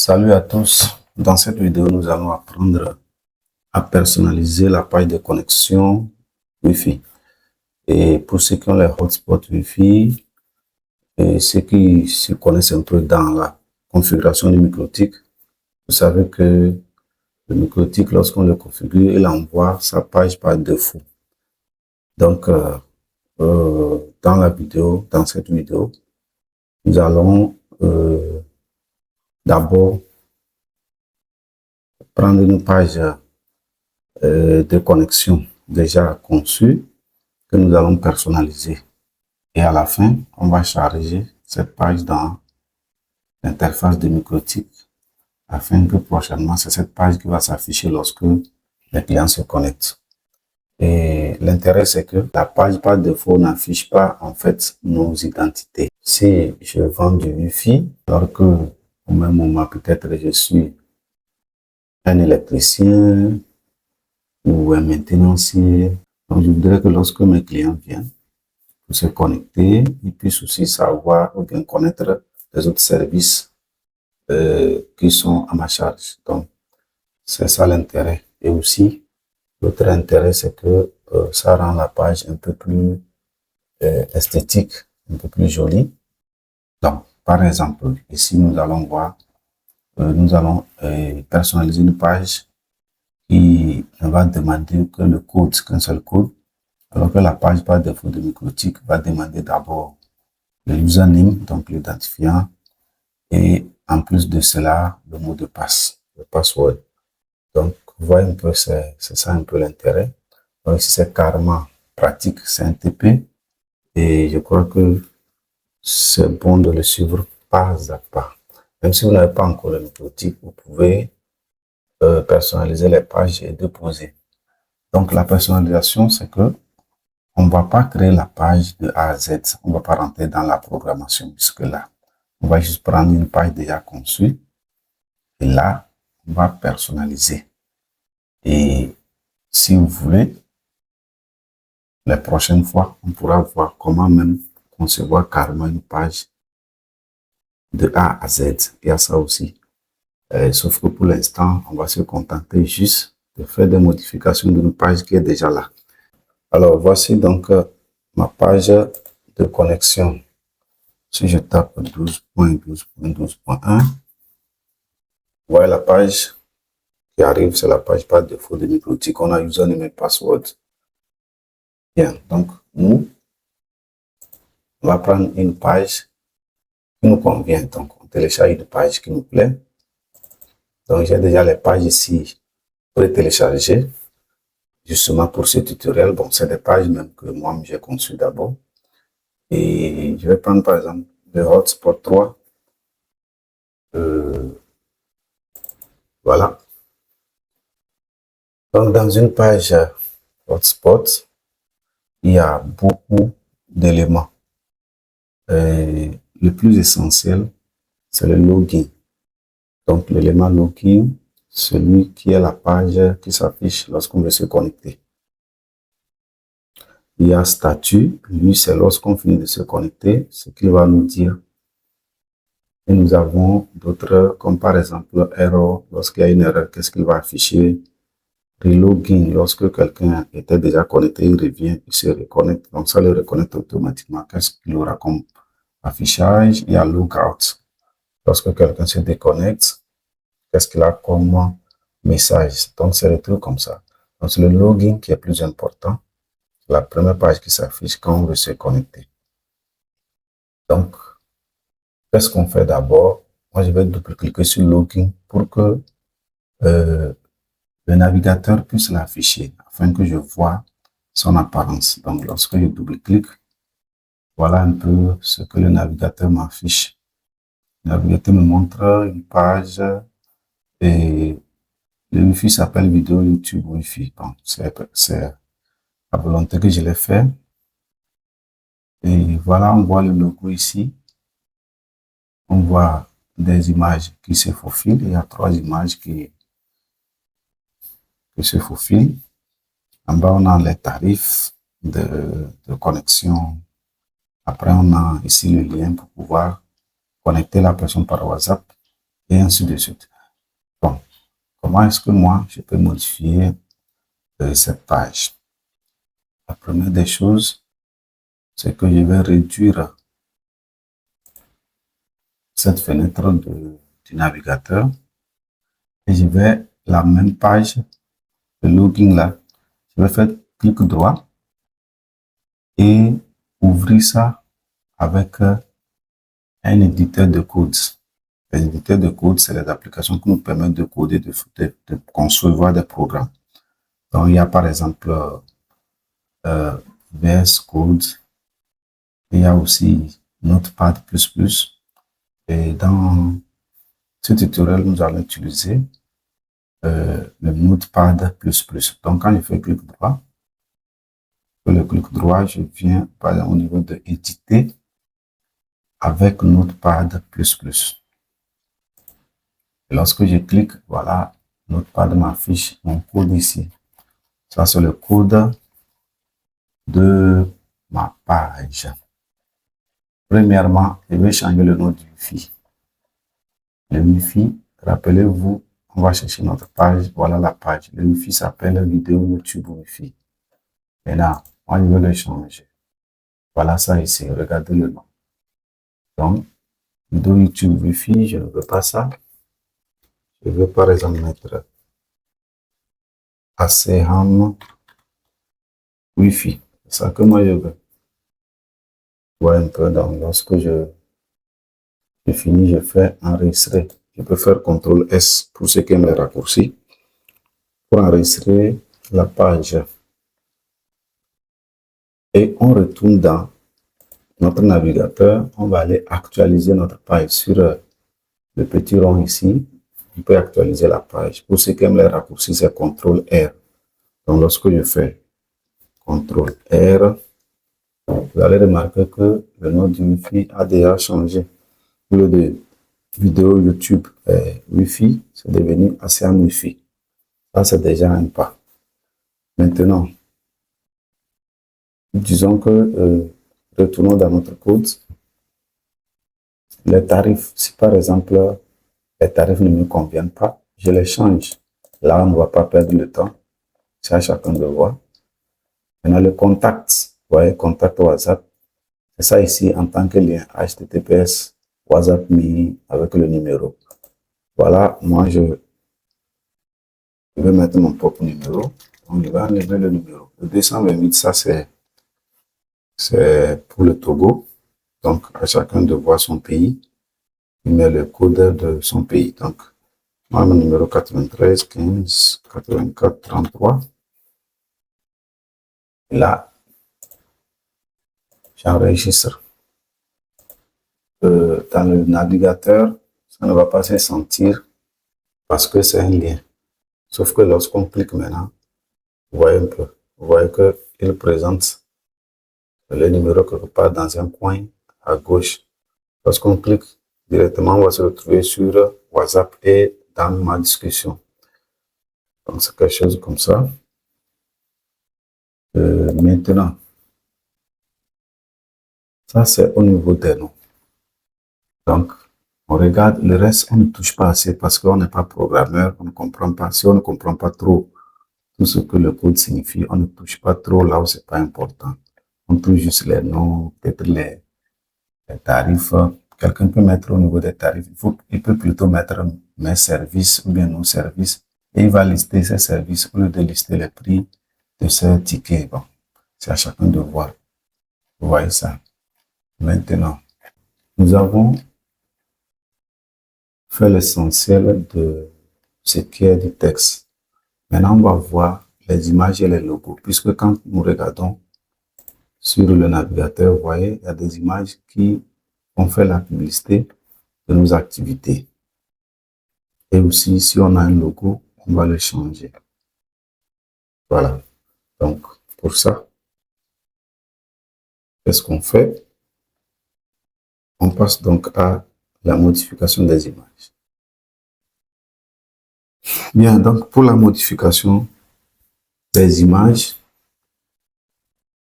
Salut à tous. Dans cette vidéo, nous allons apprendre à personnaliser la page de connexion Wi-Fi. Et pour ceux qui ont les hotspots Wi-Fi et ceux qui se connaissent un peu dans la configuration du microtik, vous savez que le microtik, lorsqu'on le configure, il envoie sa page par défaut. Donc, dans cette vidéo, nous allons d'abord prendre une page de connexion déjà conçue que nous allons personnaliser. Et à la fin, on va charger cette page dans l'interface de microtik afin que prochainement, c'est cette page qui va s'afficher lorsque les clients se connectent. Et l'intérêt, c'est que la page par défaut n'affiche pas en fait nos identités. Si je vends du Wi-Fi, alors que au même moment, peut-être je suis un électricien ou un maintenancier, donc je voudrais que lorsque mes clients viennent pour se connecter, ils puissent aussi savoir ou bien connaître les autres services qui sont à ma charge. Donc, c'est ça l'intérêt. Et aussi, l'autre intérêt, c'est que ça rend la page un peu plus esthétique, un peu plus jolie. Donc, par exemple, ici, nous allons voir, nous allons personnaliser une page qui ne va demander que le code, qu'un seul code, alors que la page par défaut de microtik va demander d'abord le username, donc l'identifiant, et en plus de cela, le mot de passe, le password. Donc, vous voyez un peu, c'est ça un peu l'intérêt. Donc, ici, c'est carrément pratique, c'est un TP, et je crois que c'est bon de le suivre pas à pas. Même si vous n'avez pas encore le microtik, vous pouvez personnaliser les pages et déposer. Donc, la personnalisation, c'est que on ne va pas créer la page de A à Z. On ne va pas rentrer dans la programmation jusque-là. On va juste prendre une page déjà conçue et là, on va personnaliser. Et si vous voulez, la prochaine fois, on pourra voir comment même concevoir carrément une page de A à Z. Il y a ça aussi. Sauf que pour l'instant, on va se contenter juste de faire des modifications d'une page qui est déjà là. Alors, voici donc ma page de connexion. Si je tape 12.12.12.1, voilà la page qui arrive, c'est la page par défaut de microtik. On a username et password. Bien, donc nous, on va prendre une page qui nous convient. Donc, on télécharge une page qui nous plaît. Donc, j'ai déjà les pages ici pour les télécharger. Justement pour ce tutoriel, bon, c'est des pages même que moi j'ai conçues d'abord. Et je vais prendre par exemple le hotspot 3. Voilà. Donc, dans une page hotspot, il y a beaucoup d'éléments. Le plus essentiel, c'est le login. Donc, l'élément login, celui qui est la page qui s'affiche lorsqu'on veut se connecter. Il y a statut, lui, c'est lorsqu'on finit de se connecter, ce qu'il va nous dire. Et nous avons d'autres, comme par exemple error, lorsqu'il y a une erreur, qu'est-ce qu'il va afficher? Relogin, lorsque quelqu'un était déjà connecté, il revient, il se reconnecte, donc ça le reconnecte automatiquement. Qu'est-ce qu'il aura comme affichage? Il y a logout. Lorsque quelqu'un se déconnecte, qu'est-ce qu'il a comme message? Donc c'est des trucs comme ça. Donc c'est le login qui est plus important. La première page qui s'affiche quand on veut se connecter. Donc, qu'est-ce qu'on fait d'abord? Moi, je vais double-cliquer sur login pour que le navigateur puisse l'afficher afin que je vois son apparence. Donc, lorsque je double-clique, voilà un peu ce que le navigateur m'affiche. Le navigateur me montre une page et le Wi-Fi s'appelle vidéo YouTube Wi-Fi. Bon, c'est à volonté que je l'ai fait. Et voilà, on voit le logo ici. On voit des images qui se faufilent. Il y a 3 images qui se faufilent. En bas, on a les tarifs de connexion. Après, on a ici le lien pour pouvoir connecter la personne par WhatsApp. et ainsi de suite. Bon, comment est-ce que moi, je peux modifier cette page? La première des choses, c'est que je vais réduire cette fenêtre du navigateur et je vais la même page de login là. Je vais faire clic droit et ouvrir ça avec un éditeur de codes. Les éditeurs de code, c'est les applications qui nous permettent de coder, de concevoir des programmes. Donc, il y a par exemple VS Code, il y a aussi Notepad++. Et dans ce tutoriel, nous allons utiliser le Notepad++. Donc, quand je fais clic droit, le clic droit, je viens par exemple au niveau de éditer avec Notepad++. Et lorsque je clique, voilà, Notepad m'affiche mon code ici. Ça, c'est le code de ma page. Premièrement, je vais changer le nom du Wi-Fi. Le Wi-Fi, rappelez-vous, on va chercher notre page. Voilà la page. Le Wi-Fi s'appelle vidéo YouTube Wi-Fi. Maintenant, moi, je vais le changer. Voilà ça ici. Regardez le nom. Donc, vidéo YouTube Wi-Fi, je ne veux pas ça. Je veux par exemple mettre ACHAM Wi-Fi. C'est ça que moi je veux. Voir un peu. Donc, lorsque je finis, je fais enregistrer. Je peux faire CTRL S pour ceux qui aiment les raccourcis. Pour enregistrer la page. Et on retourne dans notre navigateur. On va aller actualiser notre page sur le petit rond ici. On peut actualiser la page. Pour ceux qui aiment les raccourcis, c'est CTRL R. Donc, lorsque je fais CTRL R, vous allez remarquer que le nom du Wi-Fi a déjà changé. Au lieu de vidéo YouTube Wi-Fi, c'est devenu ACHAM Wi-Fi. Ça, c'est déjà un pas. Maintenant, disons que retournons dans notre code. Les tarifs, si par exemple, les tarifs ne me conviennent pas, je les change. Là, on ne va pas perdre le temps. C'est à chacun de voir. Maintenant, le contact, vous voyez, contact WhatsApp, c'est ça ici en tant que lien HTTPS WhatsApp me avec le numéro. Voilà, moi, je vais mettre mon propre numéro. On va enlever le numéro. Le 228, ça, c'est pour le Togo. Donc, à chacun de voir son pays. Il met le code de son pays. Donc, moi, mon numéro 93 15 84 33. Et là, j'enregistre. Dans le navigateur, ça ne va pas se sentir parce que c'est un lien. Sauf que lorsqu'on clique maintenant, vous voyez un peu, vous voyez qu'il présente le numéro quelque part dans un coin à gauche. Lorsqu'on clique directement, on va se retrouver sur WhatsApp et dans ma discussion. Donc, c'est quelque chose comme ça. Maintenant, ça c'est au niveau des noms. Donc, on regarde le reste, on ne touche pas assez parce qu'on n'est pas programmeur, on ne comprend pas. Si on ne comprend pas trop tout ce que le code signifie, on ne touche pas trop là où c'est pas important. On touche juste les noms, peut-être les tarifs. Quelqu'un peut mettre au niveau des tarifs. Il peut plutôt mettre mes services ou bien nos services et il va lister ses services au lieu de lister les prix de ces tickets. Bon, c'est à chacun de voir. Vous voyez ça. Maintenant, nous avons fait l'essentiel de ce qui est du texte. Maintenant, on va voir les images et les logos, puisque quand nous regardons sur le navigateur, vous voyez, il y a des images qui ont fait la publicité de nos activités. Et aussi, si on a un logo, on va le changer. Voilà. Donc, pour ça, qu'est-ce qu'on fait? On passe donc à la modification des images. Bien, donc pour la modification des images,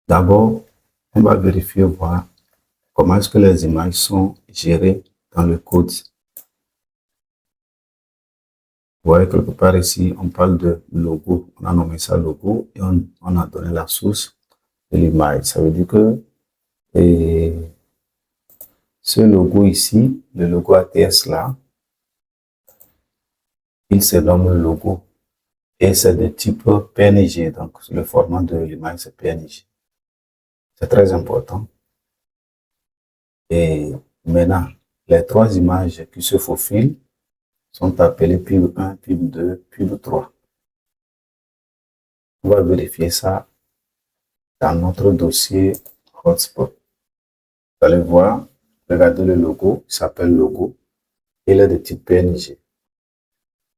d'abord, on va vérifier, voir comment est-ce que les images sont gérées dans le code. voyez quelque part ici, on parle de logo. On a nommé ça logo et on a donné la source de l'image. Ça veut dire que ce logo ici, le logo ATS là, il se nomme logo et c'est de type PNG. Donc, le format de l'image, c'est PNG. C'est très important. Et maintenant, les trois images qui se faufilent sont appelées PIB1, PIB2, PIB3. On va vérifier ça dans notre dossier hotspot. Vous allez voir, regardez le logo, il s'appelle logo. Il est de type PNG.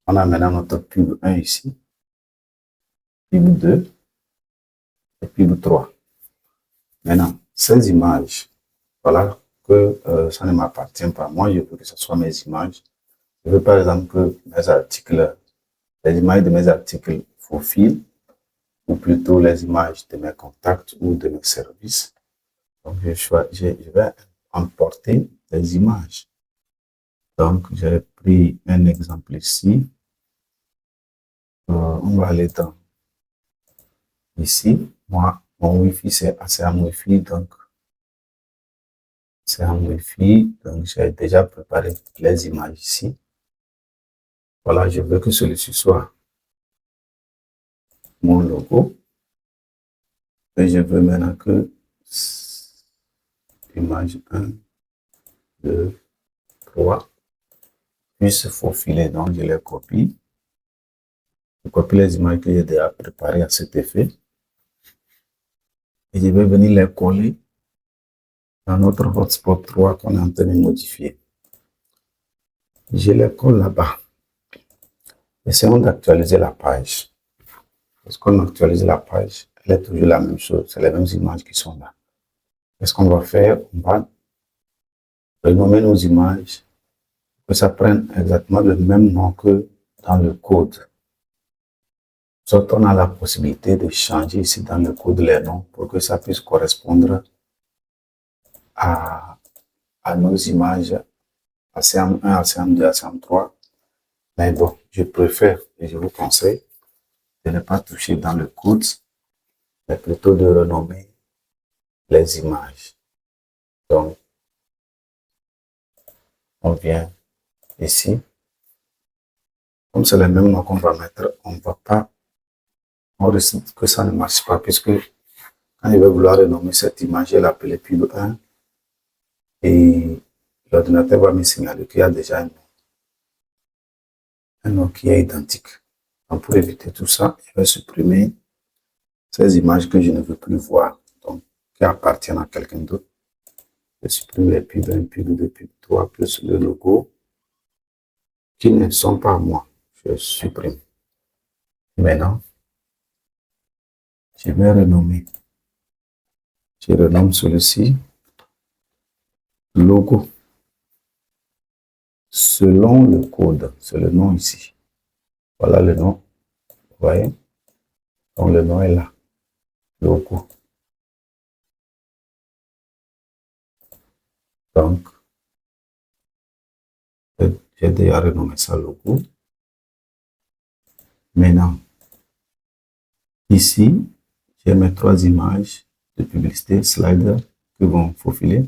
On a maintenant notre PIB1 ici, PIB2 et PIB3. Maintenant, ces images, voilà que ça ne m'appartient pas. Moi, je veux que ce soit mes images. Je veux par exemple que mes articles, les images de mes articles faufilent, ou plutôt les images de mes contacts ou de mes services. Donc, je vais importer les images. Donc, j'ai pris un exemple ici. On va aller dans ici. Moi, mon Wi-Fi, c'est ASEAN Wi-Fi. Donc, c'est un Wi-Fi. Donc, j'ai déjà préparé les images ici. Voilà, je veux que celui-ci soit mon logo. Et je veux maintenant que image 1, 2, 3 puisse se faufiler. Donc, je les copie. Je copie les images que j'ai déjà préparées à cet effet. Et je vais venir les coller dans notre hotspot 3 qu'on est en train de modifier. Je les colle là-bas. Essayons d'actualiser la page. Lorsqu'on actualise la page, elle est toujours la même chose. C'est les mêmes images qui sont là. Qu'est-ce qu'on va faire? On va renommer nos images que ça prenne exactement le même nom que dans le code. Soit on a la possibilité de changer ici dans le code les noms pour que ça puisse correspondre à nos images ASEAN 1, ASEAN 2, ASEAN 3. Mais bon, je préfère et je vous conseille de ne pas toucher dans le code, mais plutôt de renommer les images. Donc, on vient ici. Comme c'est le même nom qu'on va mettre, on ne va pas, on risque que ça ne marche pas, puisque quand il va vouloir renommer cette image, il l'appeler PIB1 et l'ordinateur va me signaler qu'il y a déjà un nom qui est identique. Donc, pour éviter tout ça, je vais supprimer ces images que je ne veux plus voir, donc qui appartiennent à quelqu'un d'autre. Je supprime les PIB1, PIB2, PIB3 plus le logo qui ne sont pas à moi. Je supprime. Maintenant, je vais renommer. Je renomme celui-ci logo. Selon le code, c'est le nom ici. Voilà le nom. Vous voyez? Donc le nom est là. Logo. Donc, j'ai déjà renommé ça logo. Maintenant, ici, j'ai mes trois images de publicité, slider, qui vont faufiler.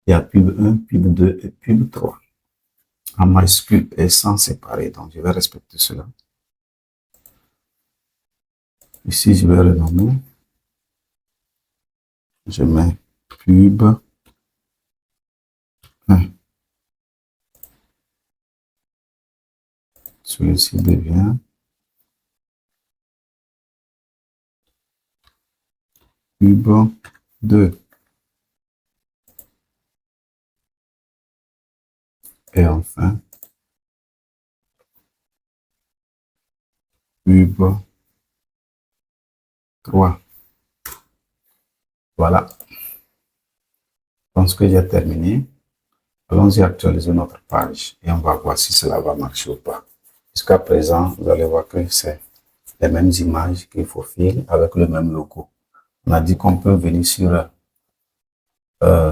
Il y a pub1, pub2 et pub3. En majuscule et sans séparer. Donc, je vais respecter cela. Ici, je vais renommer. Je mets pub 1. Celui-ci devient pub 2. Et enfin, pub 3. Voilà. Je pense que j'ai terminé. Allons-y actualiser notre page et on va voir si cela va marcher ou pas. Jusqu'à présent, vous allez voir que c'est les mêmes images qu'il faut filer avec le même logo. On a dit qu'on peut venir sur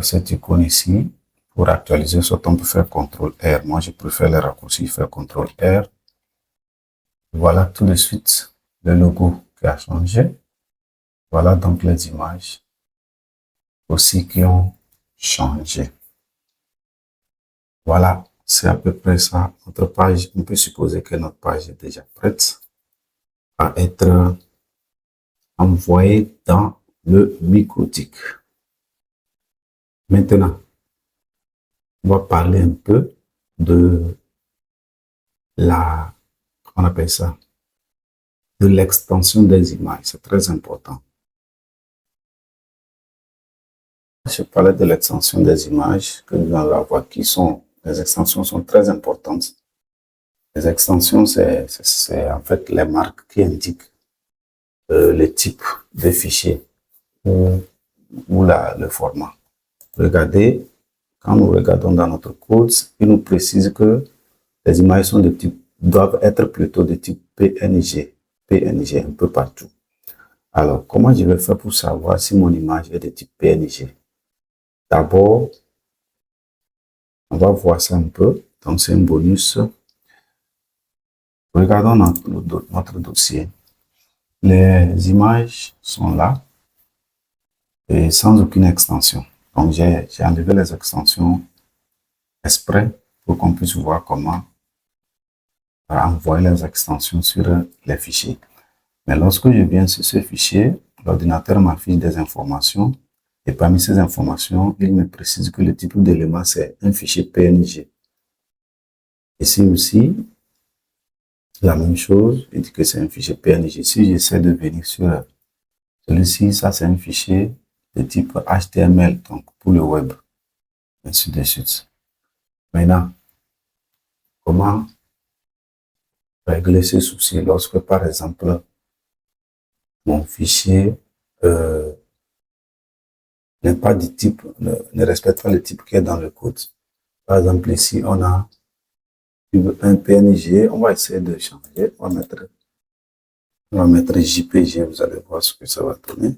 cette icône ici pour actualiser, soit on peut faire CTRL R. Moi, je préfère les raccourcis, faire CTRL R Voilà tout de suite le logo qui a changé. Voilà donc les images aussi qui ont changé. Voilà, c'est à peu près ça. Notre page, on peut supposer que notre page est déjà prête à être envoyée dans le microtik. Maintenant, on va parler un peu de on appelle ça, de l'extension des images. C'est très important. Je parlais de l'extension des images que nous allons avoir, les extensions sont très importantes. Les extensions, c'est en fait les marques qui indiquent le type de fichier ou le format. Regardez, quand nous regardons dans notre code, il nous précise que les images doivent être plutôt de type PNG, PNG un peu partout. Alors, comment je vais faire pour savoir si mon image est de type PNG? D'abord, on va voir ça un peu. Donc, c'est un bonus. Regardons notre dossier. Les images sont là et sans aucune extension. Donc, j'ai enlevé les extensions exprès pour qu'on puisse voir comment envoyer les extensions sur les fichiers. Mais lorsque je viens sur ce fichier, l'ordinateur m'affiche des informations et parmi ces informations, il me précise que le type d'élément, c'est un fichier PNG. Ici aussi, la même chose, il dit que c'est un fichier PNG. Si j'essaie de venir sur celui-ci, ça c'est un fichier de type HTML, donc pour le web, ainsi de suite. Maintenant, comment régler ce souci lorsque, par exemple, mon fichier n'est pas du type, ne respecte pas le type qui est dans le code. Par exemple, ici, on a un PNG, on va essayer de changer, on va mettre JPG, vous allez voir ce que ça va donner.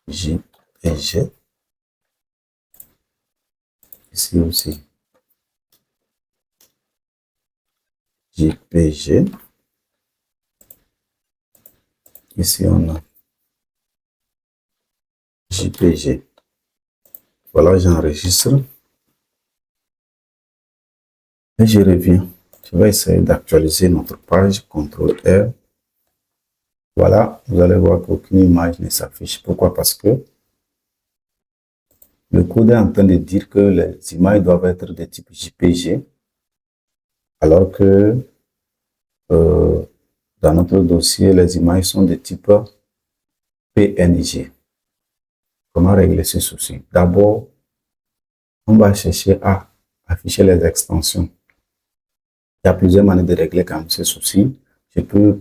JPG. Ici aussi. JPG. Ici, on a JPG. Voilà, j'enregistre. Et je reviens. Je vais essayer d'actualiser notre page. CTRL R. Voilà, vous allez voir qu'aucune image ne s'affiche. Pourquoi? Parce que le code est en train de dire que les images doivent être de type JPG, alors que dans notre dossier, les images sont de type PNG. Comment régler ce souci? D'abord, on va chercher à afficher les extensions. Il y a plusieurs manières de régler quand même ce souci. Je peux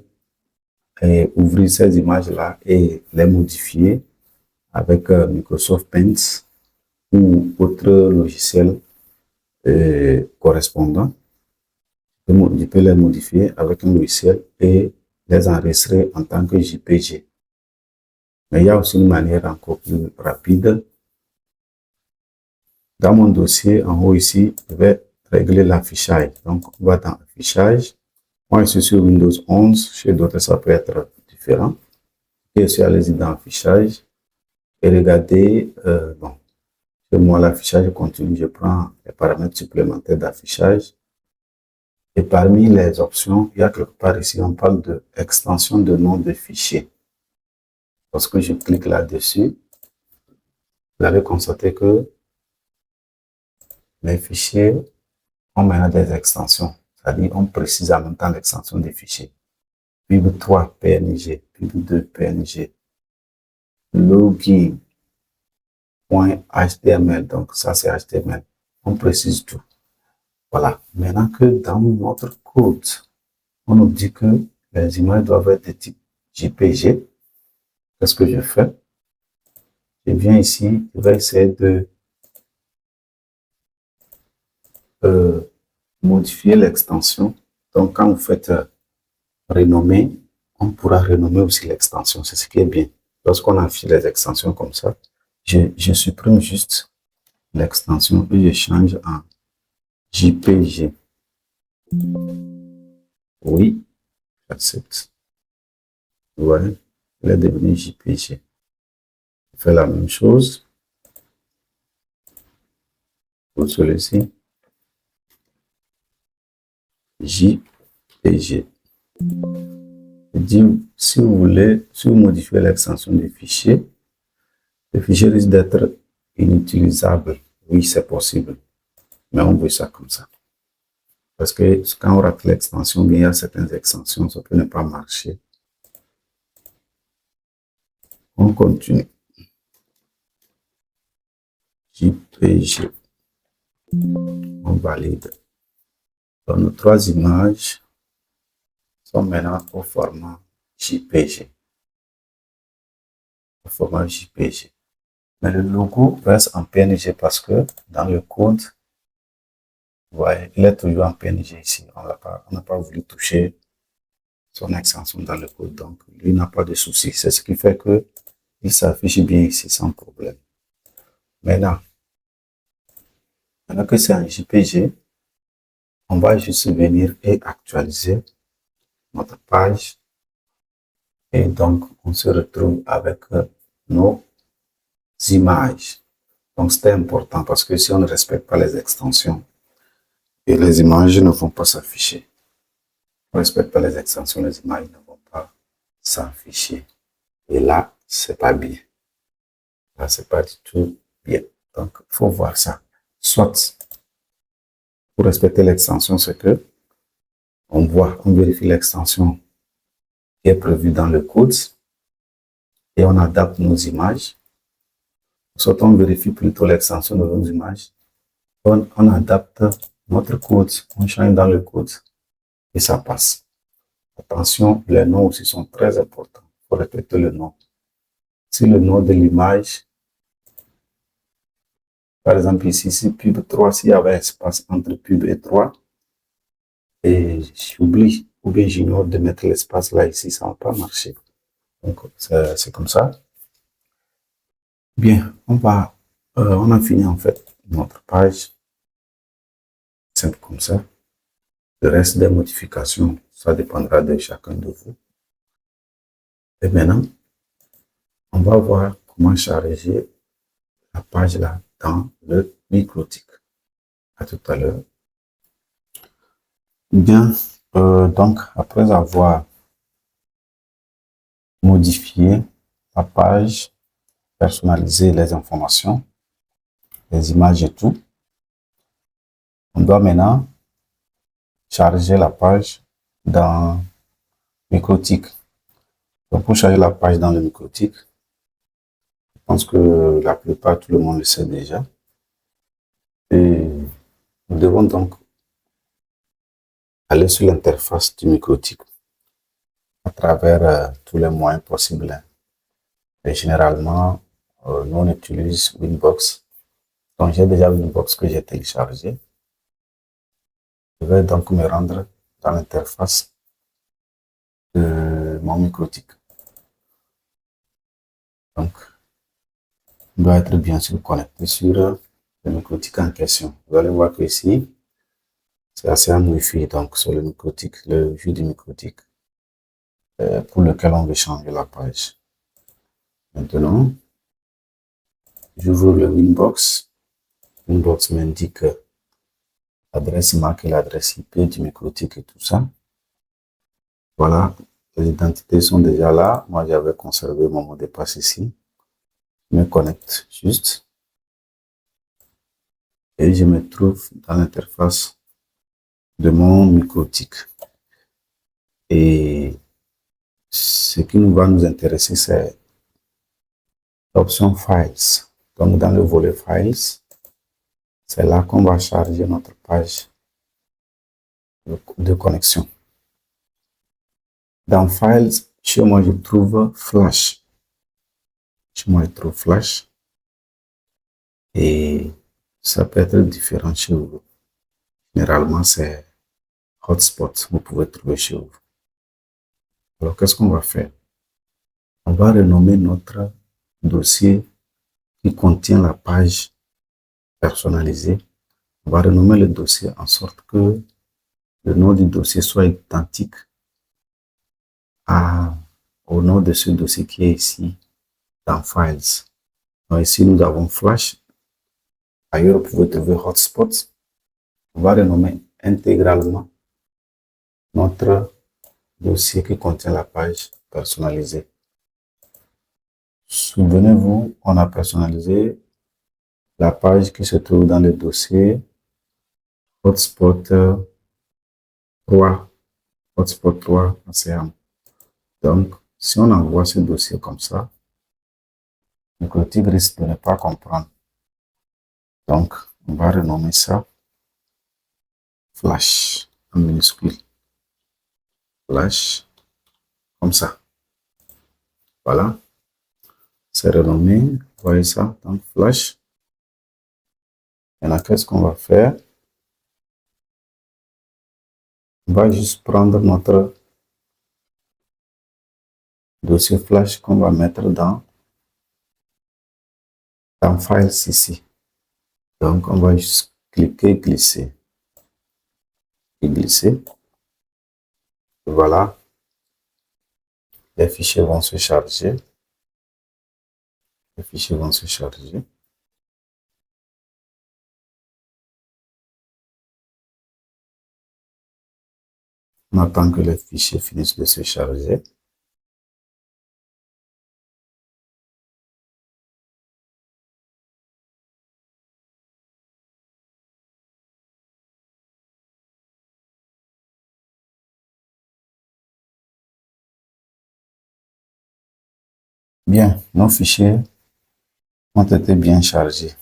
ouvrir ces images-là et les modifier avec Microsoft Paint ou autre logiciel correspondant. Je peux les modifier avec un logiciel et les enregistrer en tant que JPG. Mais il y a aussi une manière encore plus rapide. Dans mon dossier, en haut ici, je vais régler l'affichage. Donc, on va dans Affichage. Moi, je suis sur Windows 11. Chez d'autres, ça peut être différent. Et je suis allé dans Affichage. Et regardez, bon, chez moi, l'affichage continue. Je prends les paramètres supplémentaires d'affichage. Et parmi les options, il y a quelque part ici, on parle de extension de nom de fichier. Lorsque je clique là-dessus, vous allez constater que les fichiers ont maintenant des extensions. C'est-à-dire, on précise en même temps l'extension des fichiers. Pub3 PNG, Pub2 PNG, login.html, donc ça c'est HTML. On précise tout. Voilà. Maintenant que dans notre code, on nous dit que les images doivent être de type JPG, qu'est-ce que je fais? Je viens ici, je vais essayer de modifier l'extension. Donc, quand vous faites renommer, on pourra renommer aussi l'extension. C'est ce qui est bien. Lorsqu'on affiche les extensions comme ça, je supprime juste l'extension et je change en JPG. Oui, j'accepte. Ouais, il est devenu JPG. Je fais la même chose pour celui-ci. JPG. Je dis, si vous voulez, si vous modifiez l'extension du fichier, le fichier risque d'être inutilisable. Oui, c'est possible. Mais on veut ça comme ça. Parce que quand on rate l'extension, il y a certaines extensions, ça peut ne pas marcher. On continue. JPG. On valide. Donc, nos trois images sont maintenant au format JPG. Au format JPG. Mais le logo reste en PNG parce que dans le code, vous voyez, il est toujours en PNG ici. On n'a pas voulu toucher son extension dans le code. Donc, lui n'a pas de souci. C'est ce qui fait que il s'affiche bien ici sans problème. Maintenant que c'est un JPG, on va juste venir et actualiser notre page. Et donc, on se retrouve avec nos images. Donc, c'était important parce que si on ne respecte pas les extensions, et les images ne vont pas s'afficher. On ne respecte pas les extensions, les images ne vont pas s'afficher. Et là, c'est pas bien. Là, c'est pas du tout bien. Donc, il faut voir ça. Soit, pour respecter l'extension, c'est que on vérifie l'extension qui est prévue dans le code et on adapte nos images. Soit on vérifie plutôt l'extension de nos images, on adapte notre code, on change dans le code et ça passe. Attention, les noms aussi sont très importants. Il faut respecter le nom. Si le nom de l'image, par exemple ici, si pub 3, s'il y avait espace entre pub et 3, et j'oublie ou bien j'ignore de mettre l'espace là ici, ça ne va pas marcher. Donc, c'est comme ça. Bien, on a fini en fait notre page. Simple comme ça. Le reste des modifications, ça dépendra de chacun de vous. Et maintenant, on va voir comment charger la page là dans le Microtik. À tout à l'heure. Bien, donc après avoir modifié la page, personnalisé les informations, les images et tout, on doit maintenant charger la page dans Microtik. Donc pour charger la page dans le Microtik, je pense que la plupart, tout le monde le sait déjà. Et nous devons donc aller sur l'interface du Microtik à travers tous les moyens possibles. Et généralement, nous on utilise Winbox. Donc j'ai déjà Winbox que j'ai téléchargé. Je vais donc me rendre dans l'interface de mon Microtik. Donc, on doit être bien sûr connecté sur le Microtik en question. Vous allez voir que ici, c'est assez amplifié, donc sur le Microtik, le vue du Microtik, pour lequel on veut changer la page. Maintenant, j'ouvre le Winbox. Winbox m'indique l'adresse MAC et l'adresse IP du Microtik et tout ça. Voilà, les identités sont déjà là. Moi, j'avais conservé mon mot de passe ici. Je me connecte juste. Et je me trouve dans l'interface de mon Microtik. Et ce qui va nous intéresser, c'est l'option Files. Donc, dans le volet Files, c'est là qu'on va charger notre page de connexion. Dans Files, chez moi, je trouve Flash. Chez moi, je trouve Flash. Et ça peut être différent chez vous. Généralement, c'est Hotspot. Vous pouvez trouver chez vous. Alors, qu'est-ce qu'on va faire? On va renommer notre dossier qui contient la page personnalisée. On va renommer le dossier en sorte que le nom du dossier soit identique au nom de ce dossier qui est ici dans Files. Donc ici, nous avons Flash. Ailleurs, vous pouvez trouver Hotspot. On va renommer intégralement notre dossier qui contient la page personnalisée. Souvenez-vous, on a personnalisé la page qui se trouve dans le dossier Hotspot 3, Hotspot 3 ACM. Donc, si on envoie ce dossier comme ça, le critique risque de ne pas comprendre. Donc, on va renommer ça Flash en minuscule. Flash, comme ça. Voilà. C'est renommé. Vous voyez ça? Donc, Flash. Maintenant, qu'est-ce qu'on va faire? On va juste prendre notre dossier Flash qu'on va mettre dans Files ici. Donc, on va juste cliquer, glisser. Et glisser. Voilà. Les fichiers vont se charger. Les fichiers vont se charger. On attend que les fichiers finissent de se charger. Bien, nos fichiers ont été bien chargés.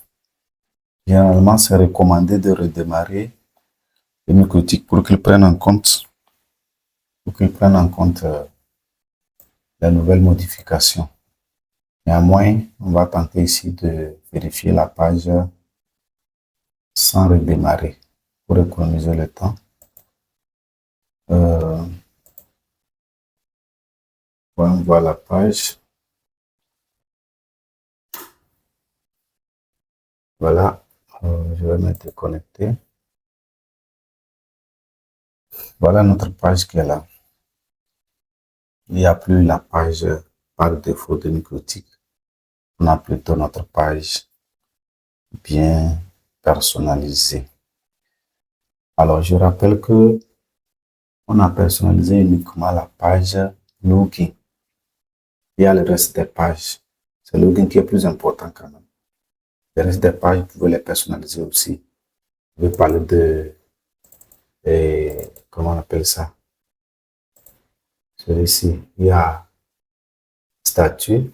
Généralement, c'est recommandé de redémarrer le microtique pour qu'il prenne en compte, les nouvelles modifications. Néanmoins, on va tenter ici de vérifier la page sans redémarrer pour économiser le temps. On voit la page. Voilà, je vais mettre connecté. Voilà notre page qui est là. Il n'y a plus la page par défaut de microtique. On a plutôt notre page bien personnalisée. Alors, je rappelle que on a personnalisé uniquement la page login. Il y a le reste des pages. C'est le login qui est plus important quand même. Le reste des pages, vous pouvez les personnaliser aussi. Vous pouvez parler de, comment on appelle ça? Celui-ci, il y a statut. Il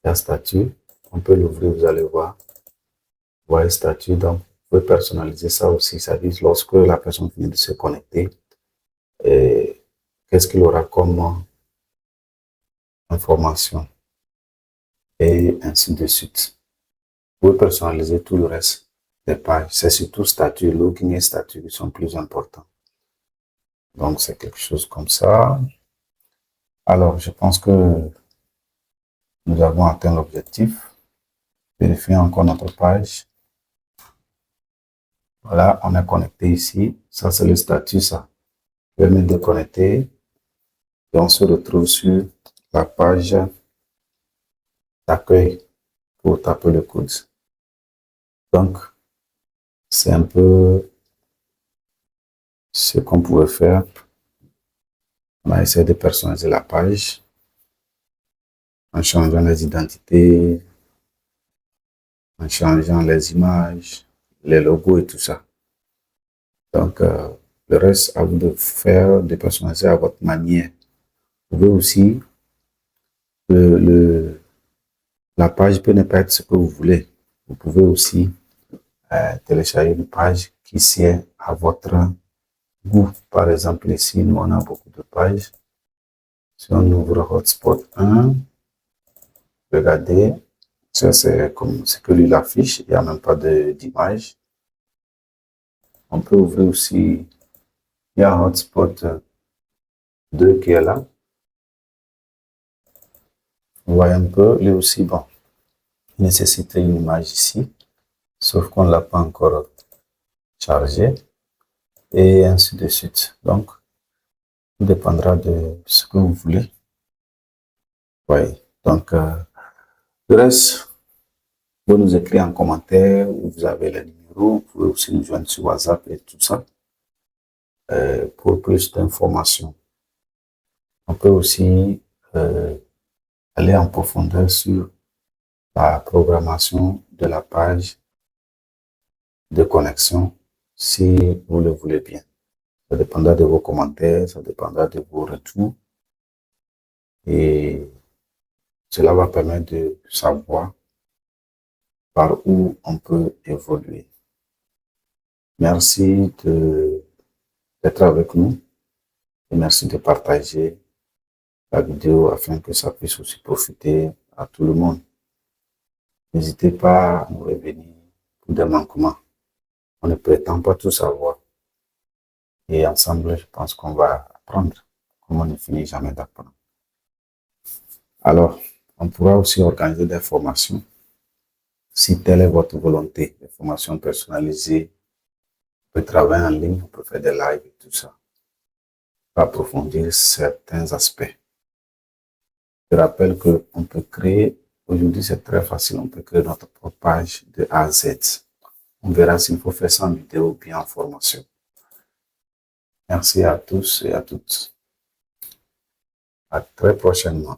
y a statut. On peut l'ouvrir, vous allez voir. Vous voyez statut, donc vous pouvez personnaliser ça aussi. Ça dit lorsque la personne finit de se connecter, qu'est-ce qu'il aura comme information et ainsi de suite. Vous pouvez personnaliser tout le reste des pages. C'est surtout statut, login et statut qui sont plus importants. Donc, c'est quelque chose comme ça. Alors, je pense que nous avons atteint l'objectif. Vérifions encore notre page. Voilà, on est connecté ici. Ça, c'est le statut, ça. Je vais me déconnecter. Et on se retrouve sur la page d'accueil pour taper le code. Donc, c'est un peu ce qu'on pouvait faire. On a essayé de personnaliser la page en changeant les identités, en changeant les images, les logos et tout ça. Donc, le reste, à vous de faire, de personnaliser à votre manière. Vous pouvez aussi, la page peut ne pas être ce que vous voulez. Vous pouvez aussi télécharger une page qui sied à votre goût. Par exemple, ici, nous, on a beaucoup de pages. Si on ouvre Hotspot 1, regardez, ça c'est comme ce que lui l'affiche, il n'y a même pas d'image. On peut ouvrir aussi, il y a Hotspot 2 qui est là. Vous voyez un peu, lui aussi, bon, il nécessite une image ici, sauf qu'on ne l'a pas encore chargé. et ainsi de suite. Donc, tout dépendra de ce que vous voulez. Oui. Donc, le reste, vous nous écrivez en commentaire, vous avez les numéros, vous pouvez aussi nous joindre sur WhatsApp et tout ça pour plus d'informations. On peut aussi aller en profondeur sur la programmation de la page de connexion si vous le voulez bien. Ça dépendra de vos commentaires, ça dépendra de vos retours et cela va permettre de savoir par où on peut évoluer. Merci d'être avec nous et merci de partager la vidéo afin que ça puisse aussi profiter à tout le monde. N'hésitez pas à nous revenir pour des manquements. On ne prétend pas tout savoir. Et ensemble, je pense qu'on va apprendre comme on ne finit jamais d'apprendre. Alors, on pourra aussi organiser des formations si telle est votre volonté, des formations personnalisées. On peut travailler en ligne, on peut faire des lives et tout ça. On peut approfondir certains aspects. Je rappelle qu'on peut créer, aujourd'hui c'est très facile, on peut créer notre propre page de A à Z. On verra s'il faut faire ça en vidéo ou bien en formation. Merci à tous et à toutes. À très prochainement.